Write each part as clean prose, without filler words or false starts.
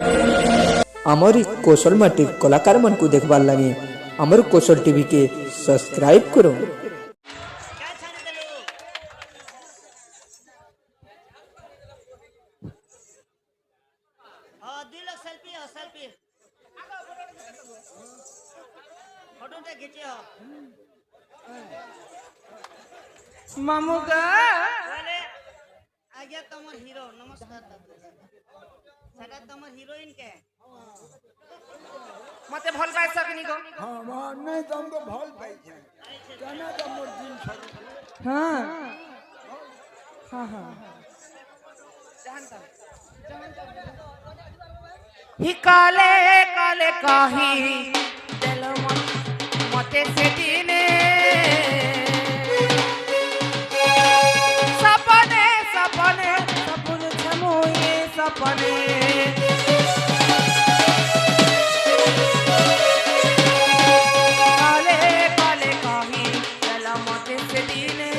आमरी कौशल माटी कलाकार मन को देखबार लगे आमर कौशल टीवी के सब्सक्राइब करो। मामुगा आज्ञा तमर हीरो नमस्कार साडा तमर हीरोइन के मते भल पाइ सकनी गो हां नहीं तुमको भल पाइ छै तना तो मोर दिन छ हां हां हां ही काले काले काही दिल मते से दिने सपने सपने सपन छमोए सपने काले काले काही दिल मते से दिने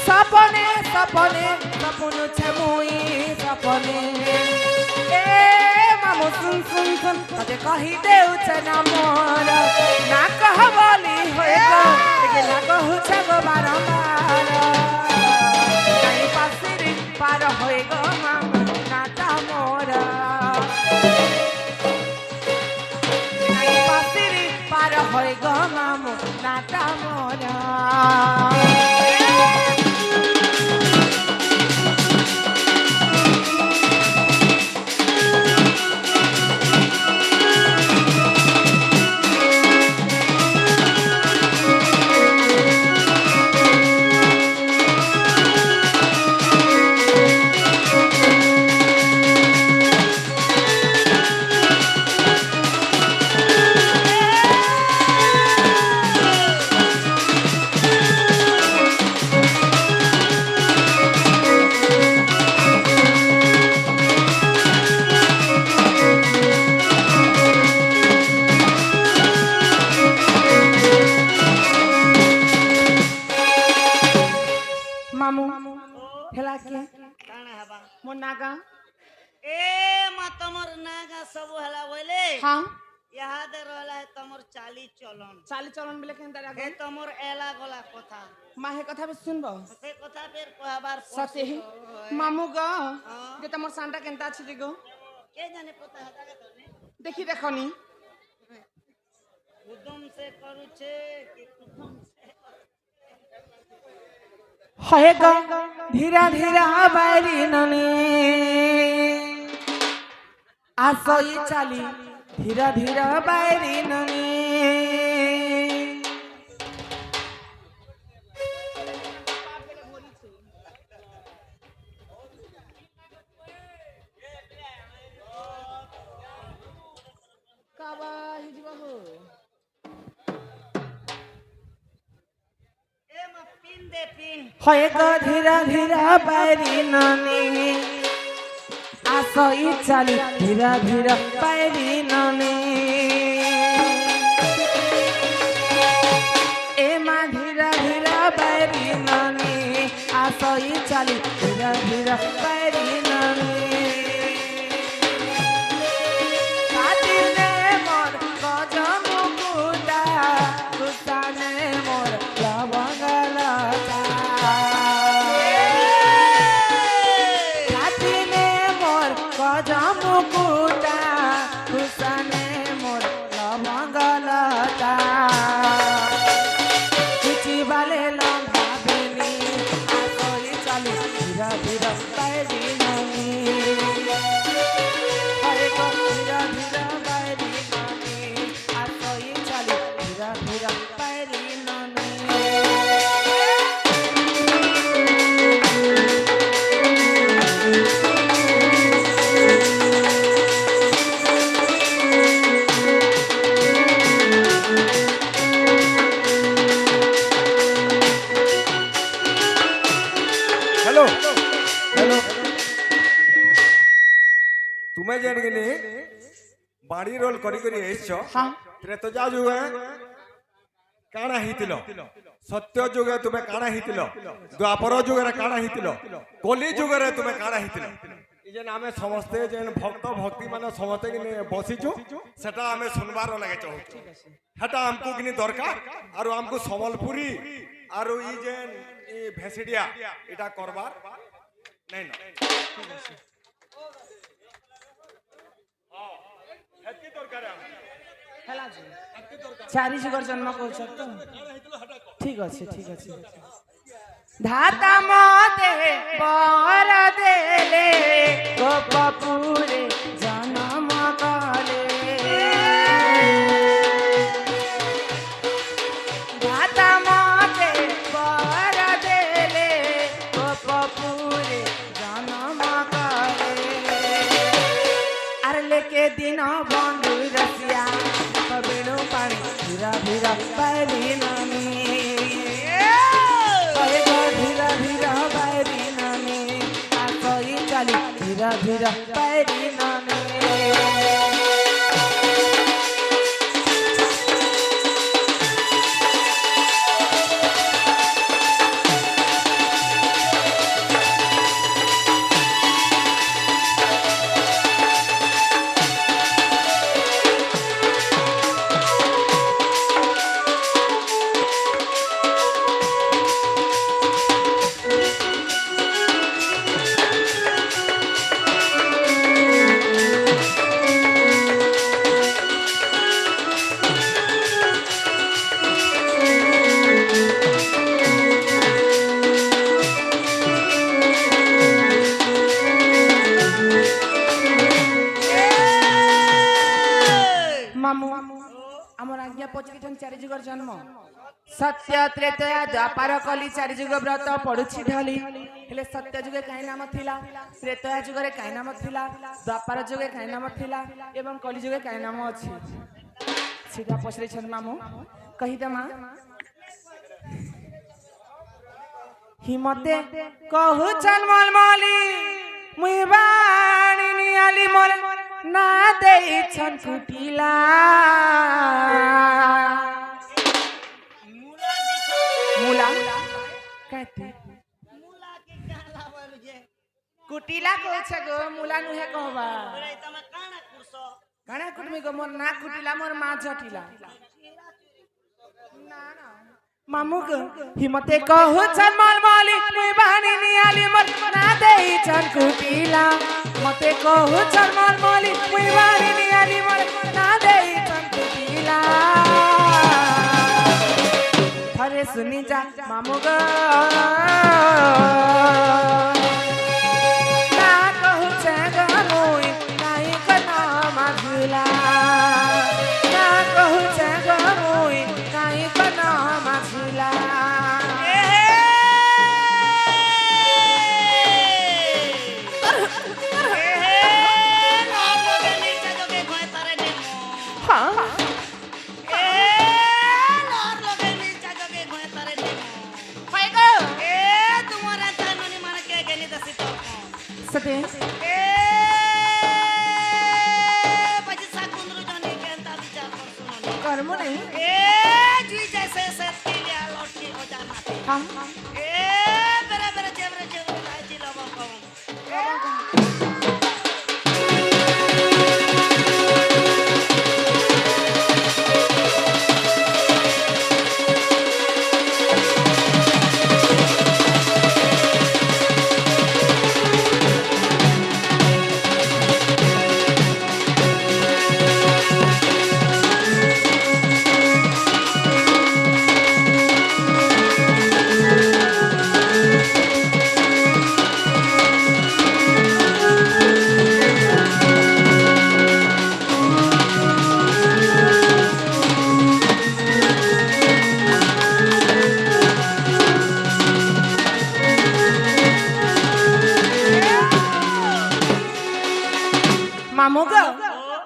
सपने सपने सपन छमोए सपने मामो सुन सुन सुन तते कही देउ छ ना मोर ना कहबली होएगा लेकिन ना कहू छ गो बारंबार कहीं पासिरी पार होएगा मामो नाटा मोर कहीं पासिरी पार होएगा मामो नाटा मोर हेला के काना हबा मोर नागा ए मा तमर नागा सब हला बोले हां यहाँ दे रहला है तमर चाली चलन बेले केन दारा हे तमर एला गला कथा माहे कथा बे सुनबो से कथा फेर कहबार सते ही मामू गो जे तमर सांडा केनता छी गो के जाने पता हता के तने देखी देखनी उदम से करू छे कि कुदम से होएगा धीरा धीरा बारी ननी आसई चाली धीरा धीरा बारी ननी काबा हिजबा हो होएगा धीरा धीरा बारी ननी आसई चाली धीरा धीरा बारी ननी ए मा धीरा धीरा बारी ननी आसई चाली धीरा धीरा बारी ननी काटिने मोर गजम मुकुटा गुसाने मोर लवंगला मुकुटा हुसने मोर लमंगलता किछि बाले लंभाबिनी आसई चाली धीरा धीरा बारी ननी हरे को धीरा धीरा बारी ननी आसई चाली धीरा धीरा बारी ननी हेलो हेलो तुम्हें जान के नहीं बाड़ी रोल करी करी एसछो हां तेरे तो जा जुए କାଣା ହେଇଥିଲ ସତ୍ୟ ଯୁଗରେ ତୁମେ କାଣା ହେଇଥିଲ ଦ୍ୱାପର ଯୁଗରେ କାଣା ହେଇଥିଲ କଲି ଯୁଗରେ ତୁମେ କାଣା ହେଇଥିଲ ଯେନ୍ ଆମେ ସମସ୍ତେ ଯେନ୍ ଭକ୍ତ ଭକ୍ତି ମାନେ ସମସ୍ତେ କିନି ବସିଛୁ ସେଟା ଆମେ ଶୁଣବାର ଲାଗେ ଚାହୁଁଛୁ ସେଟା ଆମକୁ କିନି ଦରକାର ଆରୁ ଆମକୁ ସମ୍ବଲପୁରୀ ଆରୁ ଇ ଯେନ୍ ଇ ଭେସିଡ଼ିଆ ଏଟା କରବାର ନାଇଁ ନା ହେତି ଦରକାର ଆମେ ହେଲା ଯେ ଚାରି ଯୁଗର ଜନ୍ମ କରୁଛ ତ ଠିକ ଅଛି ଠିକ ଅଛି ଧାତା ମତେ ବର ଦେଲେ ଗୋପପୁରେ ଜନ୍ମ କଲେ ଧାତା ମତେ ବର ଦେଲେ ଗୋପପୁରେ ଜନ୍ମ କଲେ আরে লেকে দিন বন্ধু রসিয়া বেণু পানি ধীরা ধীরা বাইরি নামি ধীরা ধীরা বাইরি নামি আসই চালি ধীরা ধীরা বাইরি নামি जन्म सत्य त्रेतया द्वापर कली चारि जुग व्रत पड़ुछि ढली हेले सत्य जुगे काई नाम थिला त्रेतया जुगरे काई नाम थिला द्वापर जुगे काई नाम थिला एवं कली जुगे काई नाम अछि सीधा पछरे छन मामू कहि दमा हिमते कहू चल मलमली मुई बाणी नियाली मोर ना देई छन कुटिला मूला कहते मूला के काला बोल जे कुटिला को छगो मूला नुहे कहबा ओरे तमे काना कुरसो काना कुटमी गो मोर ना कुटिला मोर मा जटिला ना ना मामू को हिमते कहू चल मलमली मुई बाणी नियाली मोर ना देई छन कुटिला मते कहू चल मलमली मुई बाणी नियाली मोर ना देई छन कुटिला अरे सुनी जा मामू गो ना कहू छगो मुई नाई कना माझुला ना कहू छगो मुई नाई कना माझुला सते ए बजी साकुंद्र जने के अंता विचार कर सुनो कर्म नहीं ए जी जैसे सत्य लिया लौट के हो जाना हम ए बेरे बेरे जेवरे लाजी लबो कहूं मामू गो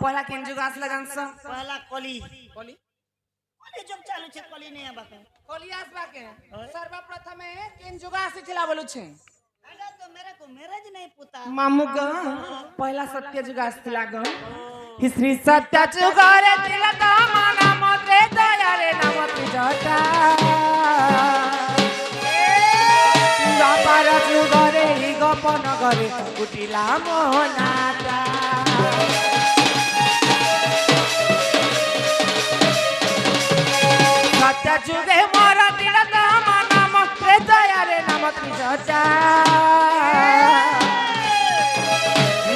पहला केन जुग आसला जानस पहला कली कली कली जब चालू छे कली नहीं आबाके कली आसबा के सर्वप्रथम केन जुग आसीथिला बोलु छे अरे तो मेरे को मैरिज नहीं पुता मामू गो पहला सत्य जुग आसीथिला गो श्री सत्य जुगरे तिला तम नाम रे दयारे नाम त्रिजटा द्वापर जुगरे हि गोपन करे कुटिला मोहनाटा सत्य जुगे मोर तिला तम नाम रे दयारे नाम त्रिजटा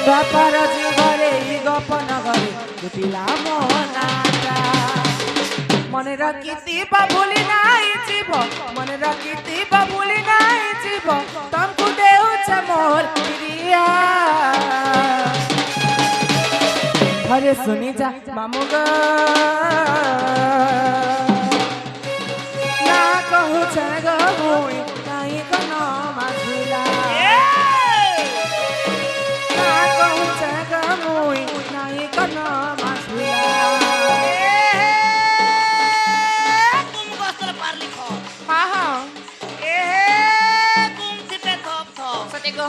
द्वापर जुगरे हि गोपन करे कुटिला मोहनाटा मने रखिति बाबुली नाई जीव मने रखिति बाबुली नाई जीव तमकु देउछ मोर प्रिया अरे सुनी जा मामू ग ना कहू छ ग मुई नाई कन माझुला ना कहू छ ग मुई नाई कन माझुला Go.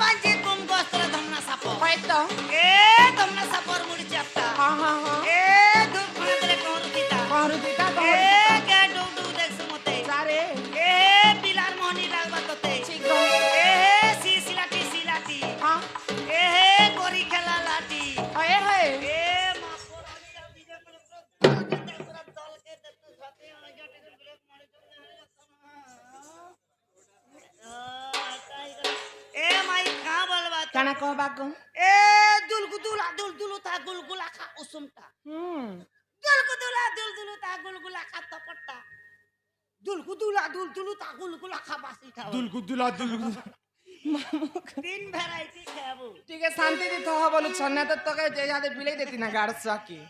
Banji kum gostra dhamna sapo. Paito. Dhamna sapor mudi chapta. Ha. Duk bhadre kohru Kohru dita. ke duk duk dekh sumote. Sare. Pilar mohni lagba tote. Chigo. Si silati. Ha. Gori khela lati. Hey. Ma porani dije pura dol ke dekh sate ajate break mari माई कहाँ बोलबा काना कह बाको दुलगुदुला था गुलगुला खा उसुमटा दुलगुदुला था गुलगुला खा तपट्टा दुलगुदुला था गुलगुला खा बासी खा दुलगुदुला तीन वैरायटी खाबो ठीक है शांति दी तो बोलू छन्ना तो के जे जादे बिले देती ना गाड़ सकी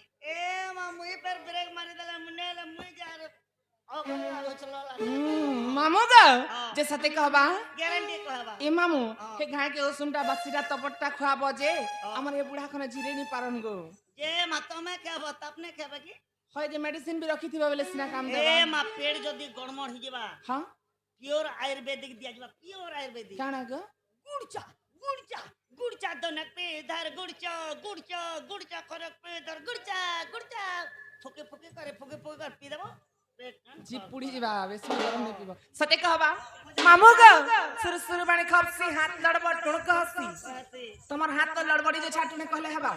मुई पर ब्रेक मारी दला मुनेला मुई जा रे मामू ग जे सते कहबा ग्यारंटी कहबा ए मामू हे घाय के ओसुमटा बसिरा तपट्टा खुआबो जे हमर ए बुढ़ा खने झिरे नि पारन गो जे मत में कहबो तपने कहबा की होय जे मेडिसिन भी रखी थिबा बेले सिना काम देबा मा पेड़ जदी गड़मड़ हि जेबा हां प्योर आयुर्वेदिक दिया जेबा प्योर आयुर्वेदिक काना ग गुड़चा दनक पे इधर गुड़चा खरक पे इधर गुड़चा फुके कर पी देबो जी पुड़ी जीवा बेसी गरम नहीं पीबो सते कहबा मामू ग सुरु बाणी खपसी हाथ लड़बड़ टुणक हसी तुम्हार हाथ तो लड़बड़ी जे छाटू ने कहले हबा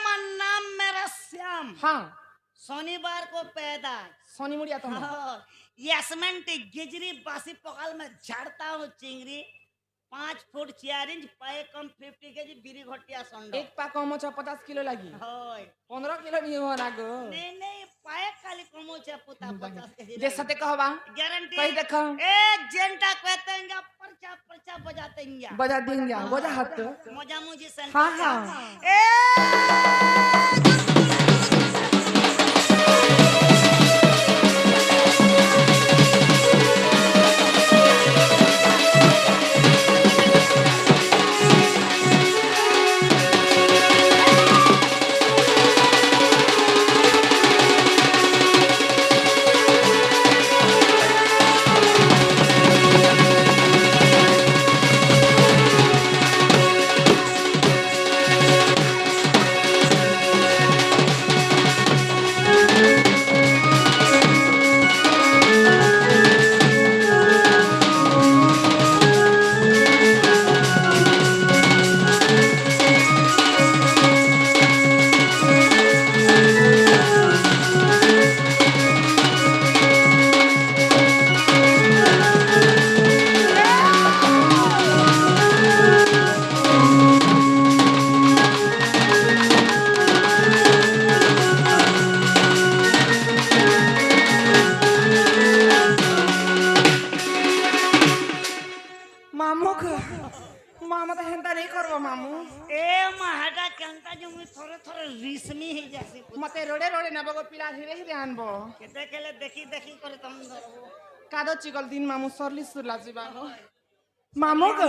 मन नाम मेरा श्याम हां शनिवार को पैदा सोनी मुड़िया तो यशमेंट गिजरी बासी पकाल में झाड़ता हूँ चिंगरी 5 फुट 4 इंच पाए कम 50 केजी बीरी घटिया संडो एक पा कम 50 किलो लागी होय 15 किलो नहीं हो ना गो नहीं पाए खाली कम छ पुता 50 केजी जे सते कहबा गारंटी कहि देखो जेंटा कहतेंगा परचा बजातेंगा बजा देंगे बजा हाथ मजा मुझे सन हां मामा तो हेंता नहीं करबो मामू महाटा केंता जो मुई थोड़े रिसमी ही जासी मते रोडे नबगो पिला धीरे धीरे आनबो केते केले देखी करे तुम धरबो कादो चिकल दिन मामू सरली सुरला जीवा मामू को